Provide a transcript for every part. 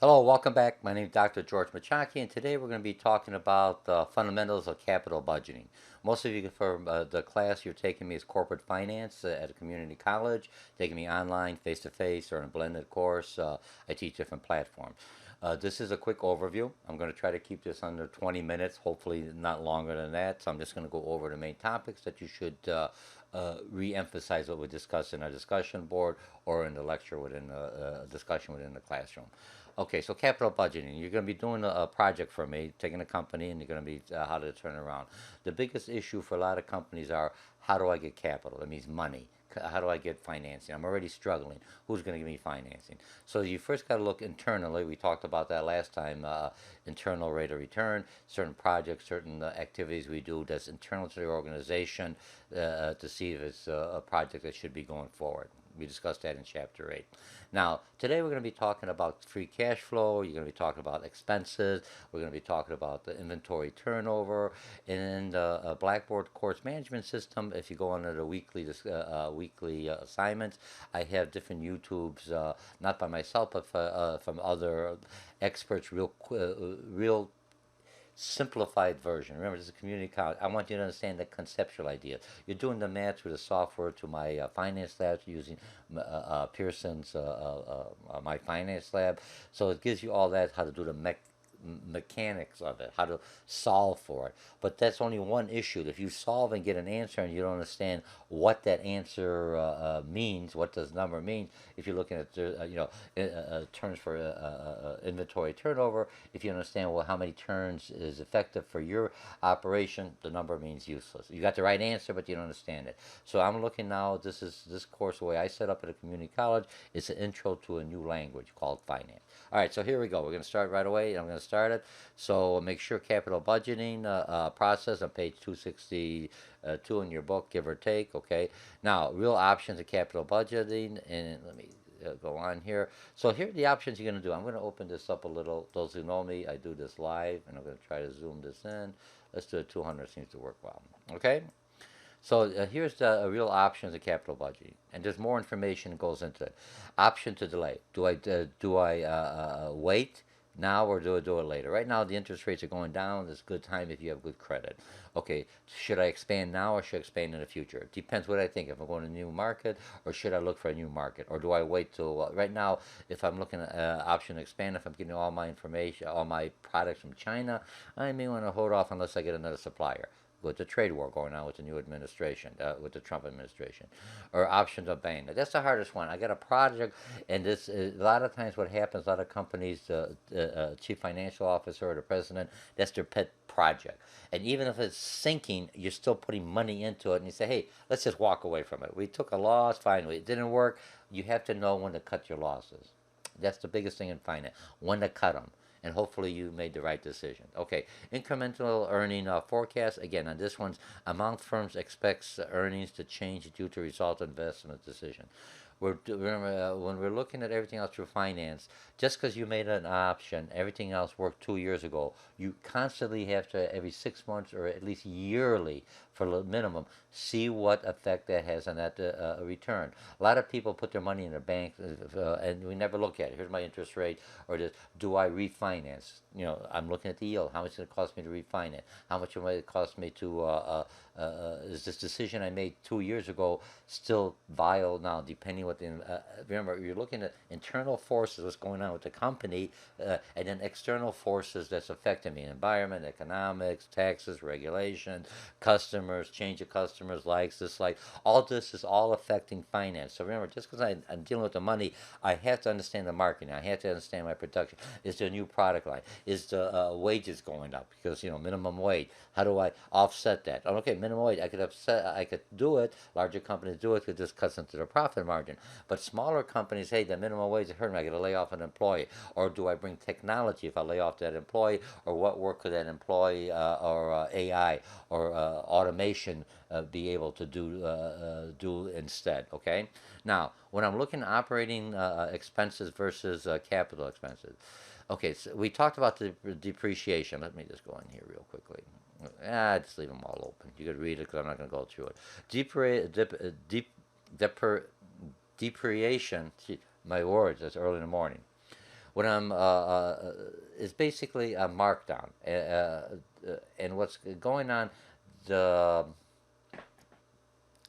Hello, welcome back. My name is Dr. George Mochocki, and today we're going to be talking about the fundamentals of capital budgeting. Most of you, for the class you're taking me is corporate finance at a community college, taking me online, face to face, or in a blended course. I teach different platforms. This is a quick overview. I'm going to try to keep this under 20 minutes, hopefully not longer than that. So I'm just going to go over the main topics that you should re-emphasize what we discussed in our discussion board or in the lecture within the discussion within the classroom. Okay, so capital budgeting. You're going to be doing a project for me, taking a company, and you're going to be how to turn it around. The biggest issue for a lot of companies are how do I get capital? That means money. How do I get financing? I'm already struggling. Who's going to give me financing? So you first got to look internally. We talked about that last time. Internal rate of return, certain projects, certain activities we do that's internal to the organization to see if it's a project that should be going forward. We discussed that in chapter 8. Now, today we're going to be talking about free cash flow. You're going to be talking about expenses. We're going to be talking about the inventory turnover. And in the Blackboard course management system, if you go under the weekly assignments, I have different YouTubes, not by myself, but from other experts, real simplified version. Remember, this is a community college. I want you to understand the conceptual idea. You're doing the math through the software to my finance lab using Pearson's my finance lab. So it gives you all that, how to do the mechanics of it, how to solve for it. But that's only one issue. If you solve and get an answer and you don't understand what that answer means, what does number mean, if you're looking at terms for inventory turnover, if you understand well how many turns is effective for your operation, the number means useless. You got the right answer, but you don't understand it. So I'm looking now. This course the way I set up at a community college. It's an intro to a new language called finance. All right, so here we go. We're going to start right away. I'm going to start it. So make sure capital budgeting process on page 262 in your book, give or take. Okay. Now, real options of capital budgeting, and let me go on here. So here are the options you're going to do. I'm going to open this up a little. Those who know me, I do this live, and I'm going to try to zoom this in. Let's do it 200. Seems to work well. Okay. So here's the real options of capital budgeting, and there's more information that goes into it. Option to delay. Do I wait now or do I do it later? Right now the interest rates are going down. It's a good time if you have good credit. Okay, should I expand now or should I expand in the future? It depends what I think. If I'm going to a new market or should I look for a new market or do I wait till right now? If I'm looking at option to expand, if I'm getting all my information, all my products from China, I may want to hold off unless I get another supplier with the trade war going on with the new administration, with the Trump administration, or options of ban. That's the hardest one. I got a project, and this a lot of times what happens. A lot of companies, the chief financial officer or the president, that's their pet project. And even if it's sinking, you're still putting money into it, and you say, hey, let's just walk away from it. We took a loss, finally, it didn't work. You have to know when to cut your losses. That's the biggest thing in finance, when to cut them. And hopefully you made the right decision. Okay, incremental earning forecast. Again, on this one's amount firms expects earnings to change due to result investment decision. Remember, when we're looking at everything else through finance, just because you made an option, everything else worked 2 years ago. You constantly have to, every 6 months or at least yearly for the minimum, see what effect that has on that return. A lot of people put their money in the bank and we never look at it. Here's my interest rate, or this, do I refinance? I'm looking at the yield. How much is it cost me to refinance? How much will it cost me to is this decision I made 2 years ago still viable now? Depending what the remember, you're looking at internal forces, what's going on with the company, and then external forces that's affecting me: environment, economics, taxes, regulation, customers, change of customers, likes, dislikes. All this is all affecting finance. So remember, just because I'm dealing with the money, I have to understand the marketing. I have to understand my production. Is there a new product line? Is the wages going up because minimum wage? How do I offset that? Oh, okay, minimum wage. I could do it. Larger companies do it because this cuts into their profit margin. But smaller companies, hey, the minimum wage is hurting me. I got to lay off an employee, or do I bring technology if I lay off that employee, or what work could that employee or AI or automation be able to do instead? Okay. Now, when I'm looking at operating expenses versus capital expenses, okay, so we talked about the depreciation. Let me just go in here real quickly. Just leave them all open. You could read it because I'm not going to go through it. Depreciation, my words, that's early in the morning. What I'm is basically a markdown, and what's going on. The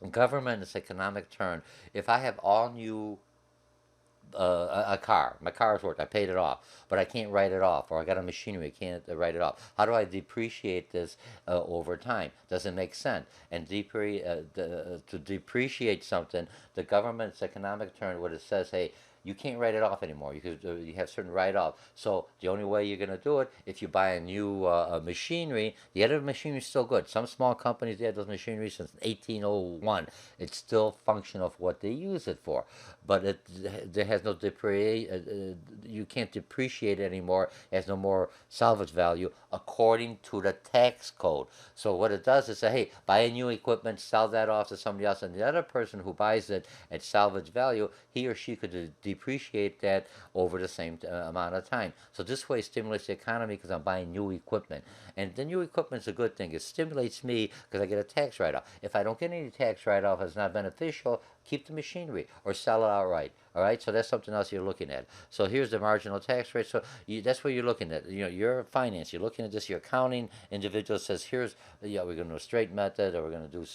government is economic turn. If I have all new a car. My car's worked. I paid it off, but I can't write it off. Or I got a machinery. I can't write it off. How do I depreciate this over time? Doesn't make sense. And to depreciate something, the government's economic term, what it says, hey, you can't write it off anymore. You have certain write off. So the only way you're going to do it if you buy a new machinery. The other machinery is still good. Some small companies they had those machinery since 1801. It's still functional for what they use it for, but there has no you can't depreciate it anymore. It has no more salvage value according to the tax code. So what it does is say, hey, buy a new equipment, sell that off to somebody else, and the other person who buys it at salvage value, he or she could depreciate that over the same amount of time. So this way it stimulates the economy because I'm buying new equipment. And the new equipment is a good thing. It stimulates me because I get a tax write-off. If I don't get any tax write-off, it's not beneficial, keep the machinery or sell it outright. All right, so that's something else you're looking at. So here's the marginal tax rate. So that's what you're looking at. Your finance. You're looking at this. Your accounting individual says, here's yeah, we're going to do a straight method, or we're going to do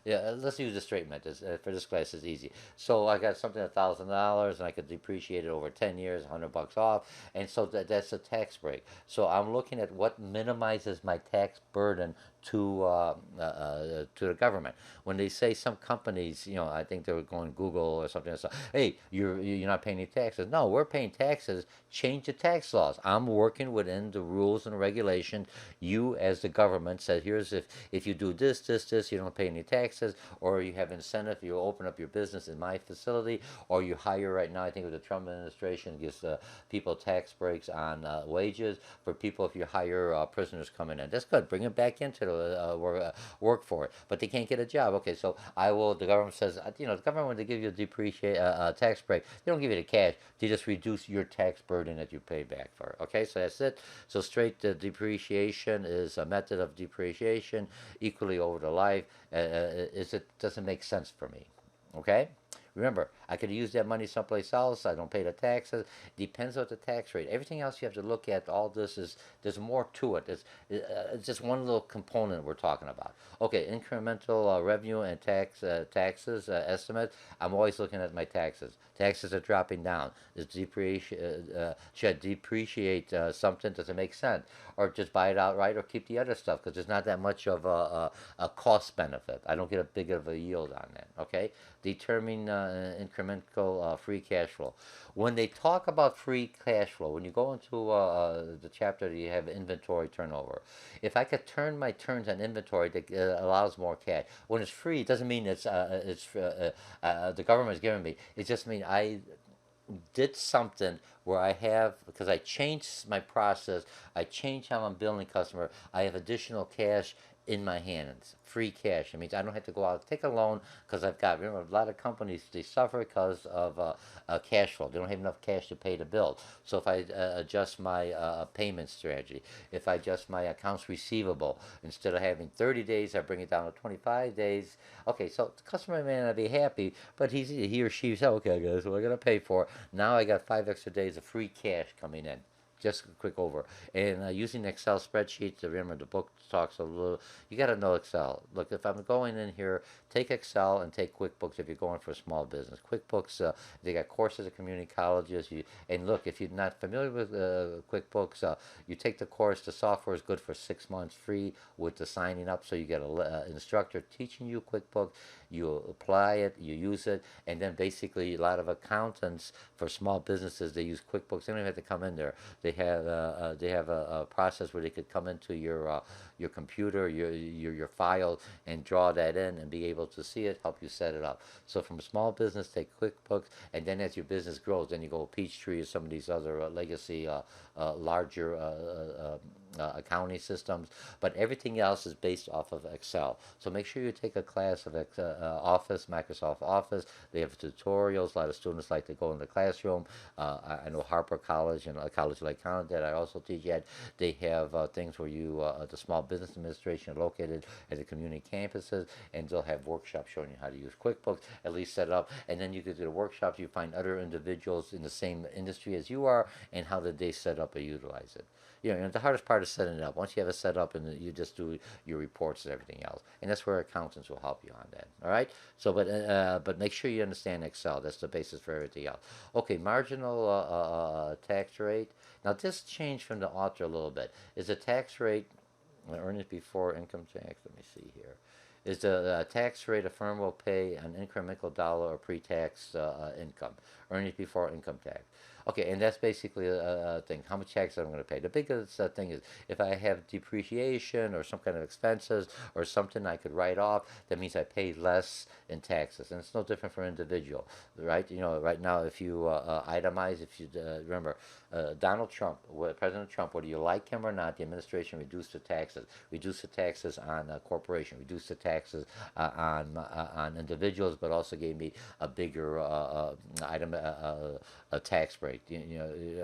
yeah. Let's use the straight method for this class. It's easy. So I got something $1,000, and I could depreciate it over 10 years, $100 off, and so that's a tax break. So I'm looking at what minimizes my tax burden to the government. When they say some companies, I think they were going Google or something. So, hey, you're not paying any taxes. No, we're paying taxes. Change the tax laws. I'm working within the rules and regulations. You, as the government, said here's if you do this, you don't pay any taxes, or you have incentive. You open up your business in my facility, or you hire right now. I think with the Trump administration gives people tax breaks on wages for people if you hire prisoners coming in. That's good. Bring them back into the work for it, but they can't get a job. Okay, so I will. The government says, the government when they give you a tax break, they don't give you the cash. They just reduce your tax burden that you pay back for it. Okay, so that's it. So straight depreciation is a method of depreciation equally over the life. Is it doesn't make sense for me. Okay. Remember, I could use that money someplace else. I don't pay the taxes. Depends on the tax rate. Everything else you have to look at. All this is there's more to it. It's just one little component we're talking about. Okay, incremental revenue and taxes estimate. I'm always looking at my taxes. Taxes are dropping down. Should I depreciate something? Does it make sense? Or just buy it outright, or keep the other stuff because there's not that much of a cost benefit. I don't get a big of a yield on that. Okay, determine incremental free cash flow. When they talk about free cash flow, when you go into the chapter that you have inventory turnover, if I could turn my turns on inventory that allows more cash. When it's free, it doesn't mean the government is giving me. It just means I did something where I have because I changed my process. I changed how I'm billing customer. I have additional cash in my hands, free cash. It means I don't have to go out and take a loan because I've got. Remember, a lot of companies they suffer because of cash flow. They don't have enough cash to pay the bill. So if I adjust my payment strategy, if I adjust my accounts receivable, instead of having 30 days, I bring it down to 25 days. Okay, so the customer may not be happy, but he or she says, okay, guys, we're gonna pay for it. Now I got 5 extra days of free cash coming in. Just a quick over. And using Excel spreadsheets, remember the book talks a little, you got to know Excel. Look, if I'm going in here, take Excel and take QuickBooks if you're going for a small business. QuickBooks, they got courses at community colleges. And look, if you're not familiar with QuickBooks, you take the course. The software is good for 6 months free with the signing up. So you get an instructor teaching you QuickBooks. You apply it, you use it, and then basically a lot of accountants for small businesses, they use QuickBooks. They don't even have to come in there. They have a process where they could come into your computer, your file, and draw that in and be able to see it, help you set it up. So from a small business, take QuickBooks, and then as your business grows, then you go Peachtree or some of these other legacy larger accounting systems, but everything else is based off of Excel. So make sure you take a class of Office, Microsoft Office. They have tutorials. A lot of students like to go in the classroom. I know Harper College and a college like Conant that I also teach at. They have things where the Small Business Administration located at the community campuses, and they'll have workshops showing you how to use QuickBooks, at least set up. And then you could do the workshops. You find other individuals in the same industry as you are, and how did they set up or utilize it. The hardest part is setting it up. Once you have it set up, and you just do your reports and everything else, and that's where accountants will help you on that. All right. So, but make sure you understand Excel. That's the basis for everything else. Okay, marginal tax rate. Now this changed from the author a little bit. Is the tax rate earnings before income tax? Let me see here. Is the tax rate a firm will pay an incremental dollar or pre-tax income, earnings before income tax? Okay, and that's basically a thing. How much tax am I going to pay? The biggest thing is if I have depreciation or some kind of expenses or something I could write off, that means I pay less in taxes. And it's no different for individual, right? Right now, if you itemize, if you remember, Donald Trump, President Trump, whether you like him or not, the administration reduced the taxes on corporation, reduced the taxes on individuals, but also gave me a bigger item a tax break.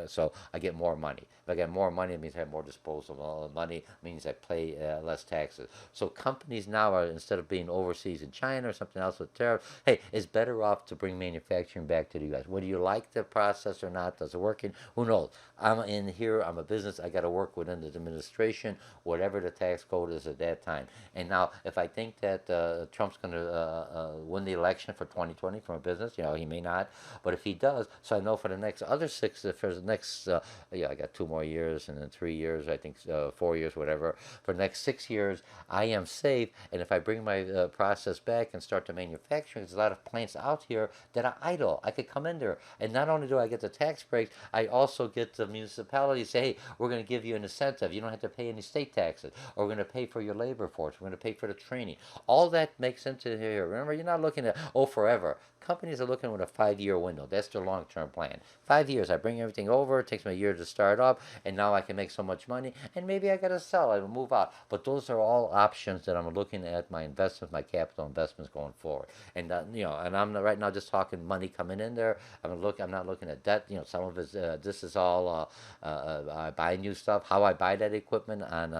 So I get more money. If I get more money, it means I have more disposable money. Means I pay less taxes. So companies now are, instead of being overseas in China or something else with tariffs, hey, it's better off to bring manufacturing back to the U.S. Whether you like the process or not, does it working? Who knows? I'm in here. I'm a business. I got to work within the administration, whatever the tax code is at that time. And now, if I think that Trump's going to win the election for 2020 from a business, he may not, but if he does, so I know for the next other for the next, I got 2 more years and then 3 years, I think 4 years, whatever. For the next 6 years, I am safe. And if I bring my process back and start to manufacturing, there's a lot of plants out here that are idle. I could come in there, and not only do I get the tax breaks, I also get the municipality say, hey, we're going to give you an incentive. You don't have to pay any state taxes, or we're going to pay for your labor force. We're going to pay for the training. All that makes into here. Remember, you're not looking at forever. Companies are looking with a 5-year window. That's their long-term plan. 5 years, I bring everything over. It takes me a year to start up, and now I can make so much money. And maybe I got to sell. I will move out. But those are all options that I'm looking at my investments, my capital investments going forward. And and I'm right now just talking money coming in there. I'm not looking at debt. Some of it. This is all I buy new stuff. How I buy that equipment on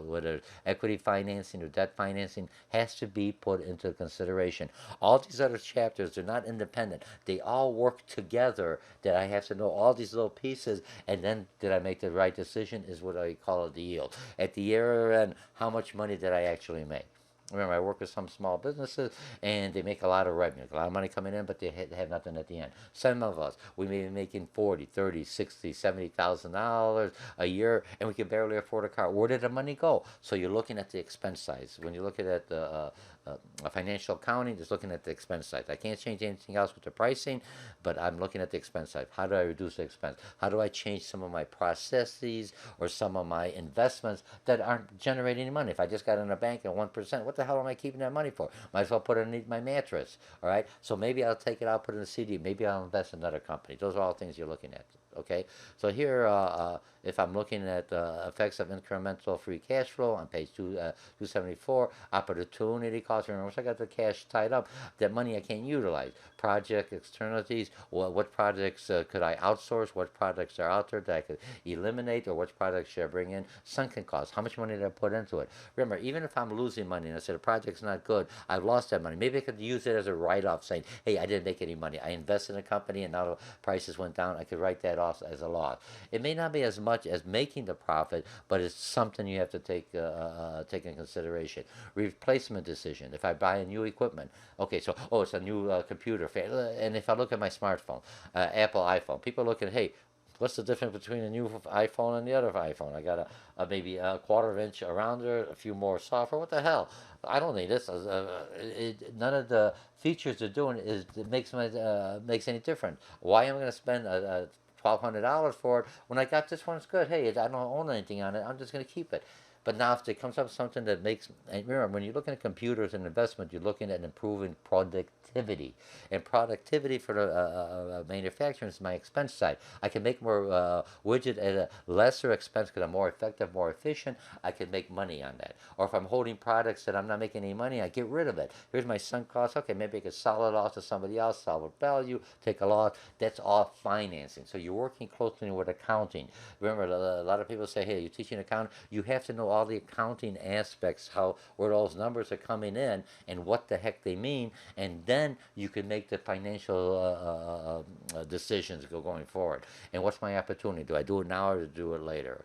whether equity financing or debt financing has to be put into consideration. All these other chapters, they're not independent. They all work together. That I have to know all these little pieces, and then did I make the right decision is what I call the yield. At the year end, how much money did I actually make? Remember, I work with some small businesses, and they make a lot of revenue, a lot of money coming in, but they have nothing at the end. Some of us, we may be making 40, 30, 60, $70,000 a year, and we can barely afford a car. Where did the money go? So you're looking at the expense side. When you're looking at the financial accounting, just looking at the expense side. I can't change anything else with the pricing, but I'm looking at the expense side. How do I reduce the expense? How do I change some of my processes or some of my investments that aren't generating any money? If I just got in a bank at 1%, what the hell am I keeping that money for? Might as well put it underneath my mattress. All right. So maybe I'll take it out, put it in a CD. Maybe I'll invest in another company. Those are all things you're looking at. Okay. So here, if I'm looking at effects of incremental free cash flow on page 274, opportunity cost. Remember, once I got the cash tied up, that money I can't utilize. Project externalities. What projects could I outsource? What projects are out there that I could eliminate, or which projects should I bring in? Sunken costs. How much money did I put into it? Remember, even if I'm losing money and I said the project's not good, I've lost that money. Maybe I could use it as a write-off, saying, hey, I didn't make any money. I invested in a company and now the prices went down. I could write that off as a loss. It may not be as much as making the profit, but it's something you have to take in consideration. Replacement decision. If I buy a new equipment, okay, so it's a new computer, and if I look at my smartphone, Apple iPhone, people look at, hey, what's the difference between a new iPhone and the other iPhone? I got maybe a quarter of inch around there, a few more software. What the hell? I don't need this. None of the features they're doing makes any difference. Why am I going to spend $1,200 for it when I got this one? It's good. Hey, I don't own anything on it. I'm just going to keep it. But now if it comes up with something that makes, and remember, when you're looking at computers and investment, you're looking at improving productivity. productivity. And productivity for the manufacturing is my expense side. I can make more widget at a lesser expense because I'm more effective, more efficient. I can make money on that. Or if I'm holding products that I'm not making any money, I get rid of it. Here's my sunk cost. Okay, maybe I could sell it off to somebody else, sell it value, take a loss. That's all financing. So you're working closely with accounting. Remember, a lot of people say, hey, you're teaching accounting. You have to know all the accounting aspects, how where those numbers are coming in and what the heck they mean. And then you can make the financial decisions going forward. And what's my opportunity? Do I do it now or do it later?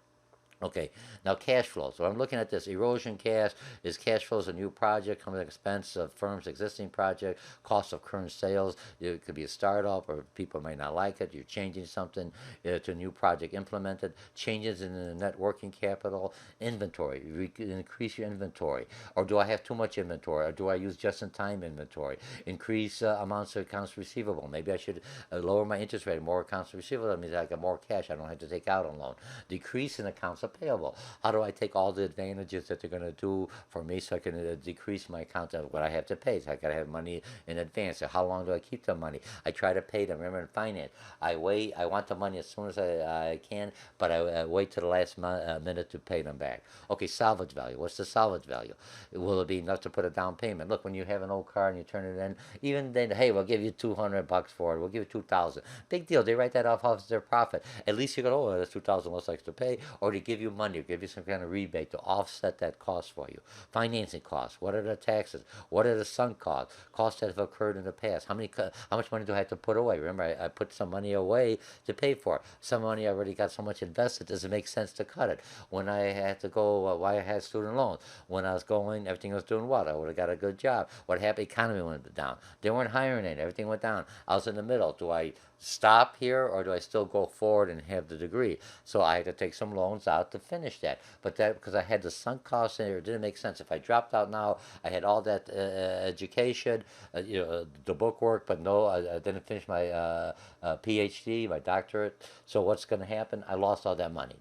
Okay, now cash flow. So I'm looking at this erosion cash. Is cash flows a new project coming at the expense of firm's existing project? Cost of current sales. It could be a startup, or people might not like it. You're changing something to a new project implemented. Changes in the net working capital. Inventory. Increase your inventory. Or do I have too much inventory? Or do I use just-in-time inventory? Increase amounts of accounts receivable. Maybe I should lower my interest rate. More accounts receivable. That means I get more cash. I don't have to take out a loan. Decrease in accounts payable. How do I take all the advantages that they're going to do for me so I can decrease my account of what I have to pay? So I got to have money in advance. So how long do I keep the money? I try to pay them. Remember in finance, I wait. I want the money as soon as I can, but I wait to the last minute to pay them back. Okay, salvage value. What's the salvage value? Will it be enough to put a down payment? Look, when you have an old car and you turn it in, even then, hey, we'll give you $200 for it. We'll give you 2,000. Big deal. They write that off as their profit. At least you go, oh, that's 2,000 less extra pay, or to give you money, or give you some kind of rebate to offset that cost for you. Financing costs. What are the taxes? What are the sunk costs? Costs that have occurred in the past. How much money do I have to put away? Remember, I put some money away to pay for it. Some money I already got so much invested. Does it make sense to cut it? When I had to go, why I had student loans. When I was going, everything was doing well. I would have got a good job. What happened? Economy went down. They weren't hiring it. Everything went down. I was in the middle. Do I stop here or do I still go forward and have the degree? So I had to take some loans out to finish that. But that because I had the sunk costs in there, it didn't make sense. If I dropped out now, I had all that education, the book work, but no, I didn't finish my PhD, my doctorate. So what's going to happen? I lost all that money.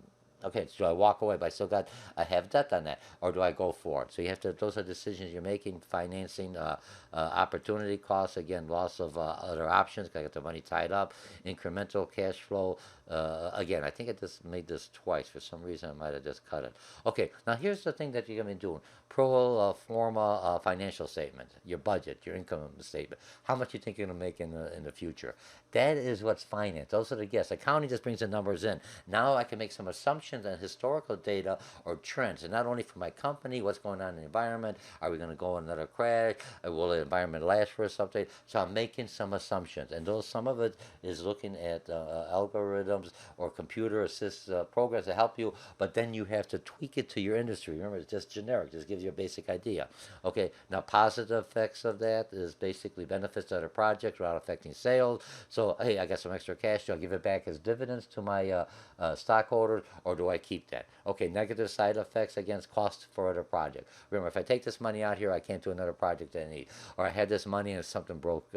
Okay, so I walk away, but I have debt on that, or do I go for it? So you have to, those are decisions you're making, financing, opportunity costs, again, loss of other options, I got the money tied up, incremental cash flow. Again, I think I just made this twice. For some reason, I might have just cut it. Okay, now here's the thing that you're going to be doing. Pro forma financial statement, your budget, your income statement, how much you think you're going to make in the future. That is what's finance. Those are the guesses. Accounting just brings the numbers in. Now I can make some assumptions on historical data or trends, and not only for my company, what's going on in the environment. Are we going to go in another crash? Will the environment last for something? So I'm making some assumptions, and those some of it is looking at algorithms or computer assist programs to help you. But then you have to tweak it to your industry. Remember, it's just generic. Just gives you a basic idea. Okay. Now positive effects of that is basically benefits of the project without affecting sales. So, hey, I got some extra cash. Do I give it back as dividends to my stockholders, or do I keep that? Okay, negative side effects against cost for other project. Remember, if I take this money out here, I can't do another project that I need. Or I had this money and something broke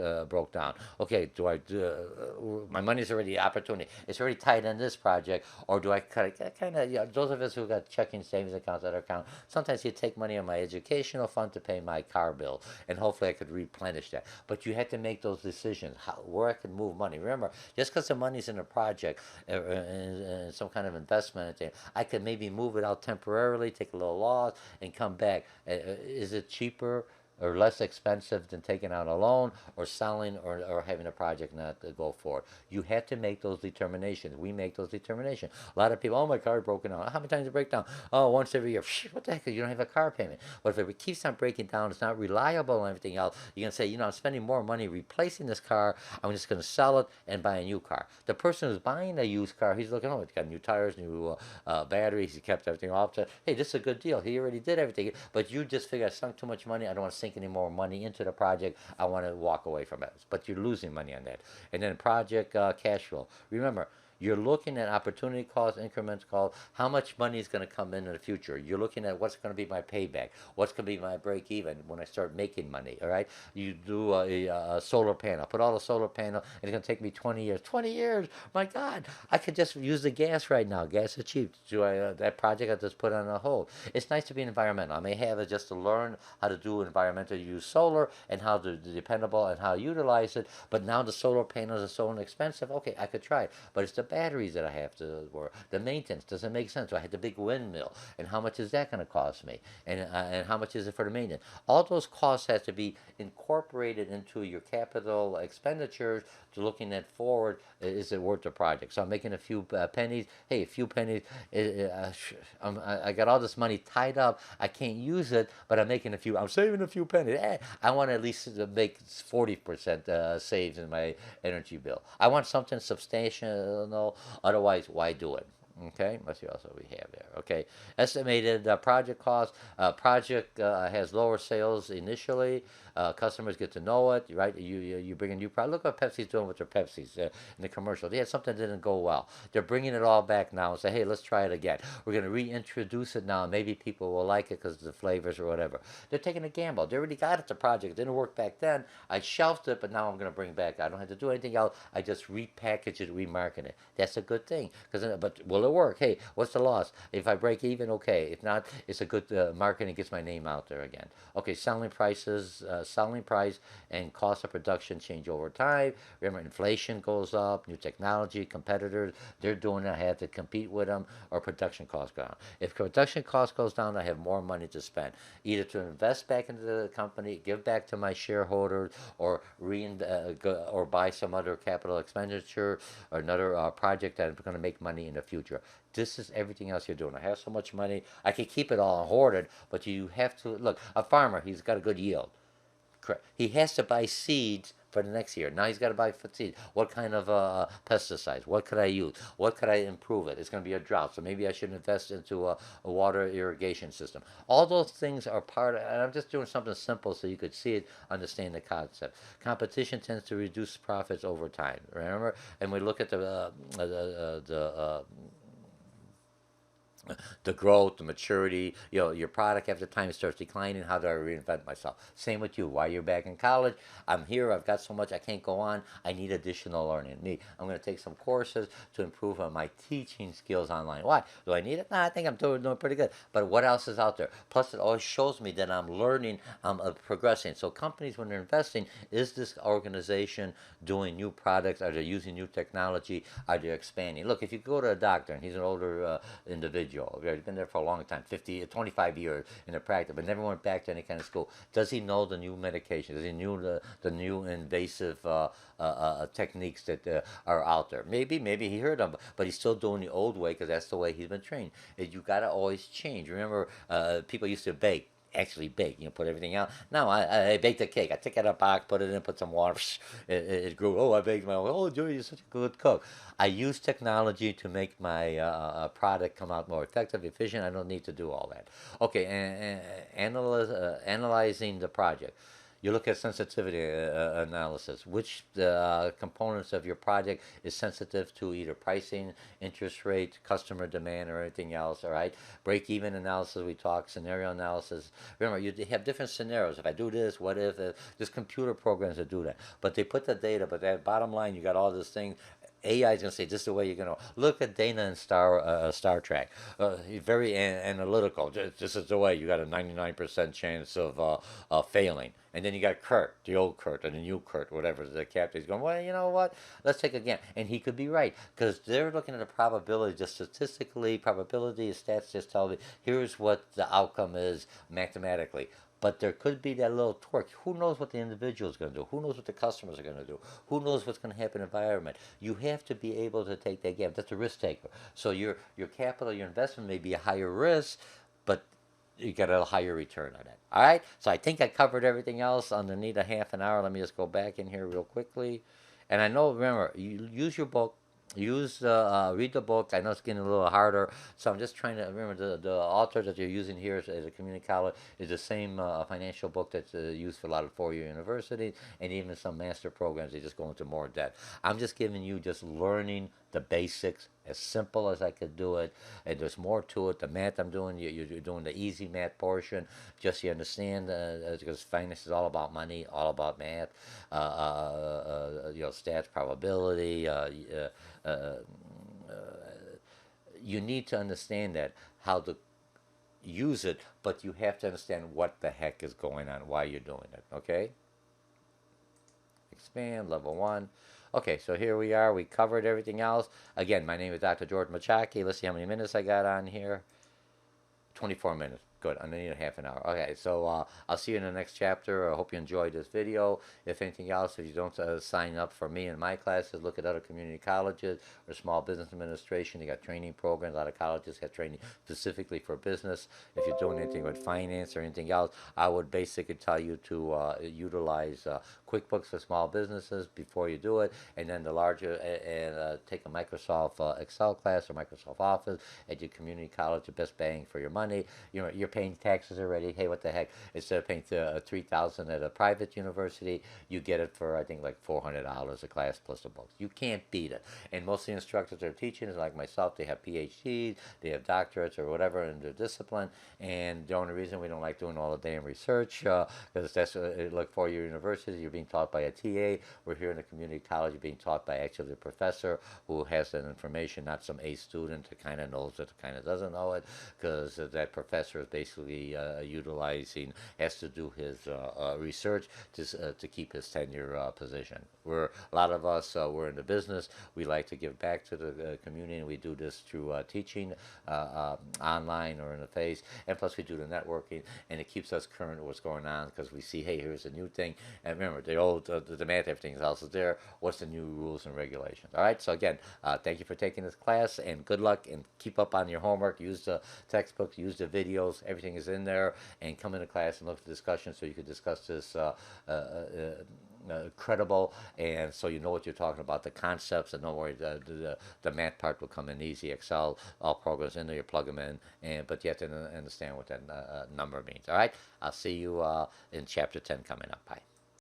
down. Okay, do I do? My money's already opportunity. It's already tied in this project, or do I kind of? Those of us who got checking savings accounts, other account, sometimes you take money on my educational fund to pay my car bill, and hopefully I could replenish that. But you have to make those decisions where I can move money. Remember, just because the money's in a project, in some kind of investment, I could maybe move it out temporarily, take a little loss, and come back. Is it cheaper or less expensive than taking out a loan or selling or having a project not go forward? You have to make those determinations. We make those determinations. A lot of people, oh, my car broken down. How many times does it break down? Oh, once every year. What the heck? You don't have a car payment. But if it keeps on breaking down, it's not reliable and everything else, you're going to say, I'm spending more money replacing this car. I'm just going to sell it and buy a new car. The person who's buying a used car, he's looking, oh, it's got new tires, new batteries. He kept everything off. Hey, this is a good deal. He already did everything. But you just figure I sunk too much money. I don't want to sink any more money into the project. I want to walk away from it. But you're losing money on that. And then project cash flow. Remember, You're looking at opportunity cost, increment cost, how much money is going to come in the future. You're looking at what's going to be my payback, what's going to be my break even when I start making money. All right, you do a solar panel, put all the solar panel, and it's going to take me 20 years. 20 years, my God, I could just use the gas right now. Gas is cheap. Do I that project I just put on a hold? It's nice to be environmental. I may have it just to learn how to do environmental use solar and how to dependable and how to utilize it. But now the solar panels are so inexpensive. Okay, I could try it, but it's the batteries that I have to work. The maintenance doesn't make sense. So I had the big windmill, and how much is that going to cost me? And how much is it for the maintenance? All those costs have to be incorporated into your capital expenditures to looking at forward. Is it worth the project? So I'm making a few pennies. Hey, a few pennies. I got all this money tied up. I can't use it, but I'm making a few. I'm saving a few pennies. I want to at least make 40% saves in my energy bill. I want something substantial. No, otherwise, why do it? Okay, let's see what else we have there. Okay, estimated project cost. Project has lower sales initially. Customers get to know it, right? You bring a new product. Look what Pepsi's doing with their Pepsis in the commercial. They had something that didn't go well. They're bringing it all back now and say, hey, let's try it again. We're going to reintroduce it now. Maybe people will like it because of the flavors or whatever. They're taking a gamble. They already got it. The project it didn't work back then. I shelved it, but now I'm going to bring it back. I don't have to do anything else. I just repackage it, remarket it. That's a good thing. But will it work? Hey, what's the loss? If I break even, okay. If not, it's a good marketing. Gets my name out there again. Okay, selling prices. Selling price and cost of production change over time. Remember, inflation goes up, new technology, competitors, they're doing it. I have to compete with them, or production costs go down. If production cost goes down, I have more money to spend, either to invest back into the company, give back to my shareholders, or or buy some other capital expenditure or another project that is going to make money in the future. This is everything else you're doing. I have so much money, I can keep it all hoarded, but you have to look. A farmer, he's got a good yield. Correct. He has to buy seeds for the next year. Now he's got to buy seeds. What kind of pesticides? What could I use? What could I improve it? It's going to be a drought, so maybe I should invest into a water irrigation system. All those things are part of, and I'm just doing something simple so you could see it, understand the concept. Competition tends to reduce profits over time. Remember, and we look at the growth, the maturity, your product after time starts declining. How do I reinvent myself? Same with you. While you're back in college, I'm here. I've got so much I can't go on. I need additional learning. I'm going to take some courses to improve on my teaching skills online. Why? Do I need it? Nah, I think I'm doing pretty good. But what else is out there? Plus, it always shows me that I'm learning, I'm progressing. So companies, when they're investing, is this organization doing new products? Are they using new technology? Are they expanding? Look, if you go to a doctor and he's an older individual, he's been there for a long time, 50, 25 years in the practice, but never went back to any kind of school. Does he know the new medications? Does he know the new invasive techniques that are out there? Maybe he heard them, but he's still doing the old way because that's the way he's been trained. You got to always change. Remember, people used to bake, actually bake, put everything out. Now I baked a cake. I took it out of a box, put it in, put some water. It grew. Oh, I baked my own. Oh, Joey, you're such a good cook. I use technology to make my product come out more effective, efficient. I don't need to do all that. Okay, analyzing the project. You look at sensitivity analysis. Which components of your project is sensitive to either pricing, interest rate, customer demand, or anything else? All right. Break-even analysis. We talk scenario analysis. Remember, you have different scenarios. If I do this, what if? There's computer programs that do that. But they put the data. But that bottom line, you got all this thing. AI is going to say this is the way you're going to look at Dana and Star Trek. He's very analytical. This is the way you got a 99% chance of failing. And then you got Kurt, the old Kurt, and the new Kurt, whatever. The captain's going, well, you know what? Let's take again. And he could be right because they're looking at a probability, just statistically, probability, stats just tell me here's what the outcome is mathematically. But there could be that little torque. Who knows what the individual is going to do? Who knows what the customers are going to do? Who knows what's going to happen in the environment? You have to be able to take that gap. That's a risk taker. So your capital, your investment may be a higher risk, but you get a higher return on it. All right. So I think I covered everything else underneath a half an hour. Let me just go back in here real quickly. And I know, remember, you use your book. use read the book. I know it's getting a little harder, so I'm just trying to remember the author that you're using here as a community college is the same financial book that's used for a lot of four-year universities and even some master programs. They just go into more depth. I'm just giving you just learning the basics as simple as I could do it, and there's more to it. The math I'm doing, you're doing the easy math portion, just so you understand, because finance is all about money, all about math, stats, probability. Uh, you need to understand that how to use it, but you have to understand what the heck is going on, why you're doing it. Okay, expand level one. Okay, so here we are. We covered everything else. Again, my name is Dr. George Mochocki. Let's see how many minutes I got on here. 24 minutes. Good. I need a half an hour. Okay, so I'll see you in the next chapter. I hope you enjoyed this video. If anything else, if you don't sign up for me and my classes, look at other community colleges or small business administration. They got training programs. A lot of colleges have training specifically for business. If you're doing anything with finance or anything else, I would basically tell you to utilize QuickBooks for small businesses before you do it, and then the larger and take a Microsoft Excel class or Microsoft Office at your community college. The best bang for your money. You're paying taxes already. Hey, what the heck? Instead of paying $3,000 at a private university, you get it for I think like $400 a class plus the books. You can't beat it. And most of the instructors that are teaching is like myself. They have PhDs, they have doctorates or whatever in their discipline. And the only reason we don't like doing all the damn research because that's like 4-year university. You're being taught by a TA. We're here in the community college. You're being taught by actually the professor who has that information, not some A student who kind of knows it, kind of doesn't know it, because that professor is basically utilizing, has to do his research to keep his tenure position. We're a lot of us, we're in the business. We like to give back to the community, and we do this through teaching online or in the face, and plus we do the networking, and it keeps us current with what's going on because we see, hey, here's a new thing, and remember the old the math, everything else is there. What's the new rules and regulations? All right. So again, thank you for taking this class, and good luck, and keep up on your homework. Use the textbooks, use the videos. Everything is in there, and come into class and look at the discussion so you can discuss this credible, and so you know what you're talking about, the concepts, and don't worry, the math part will come in easy. Excel, all programs in there, you plug them in, and but you have to understand what that number means. All right, I'll see you in chapter 10 coming up. Bye.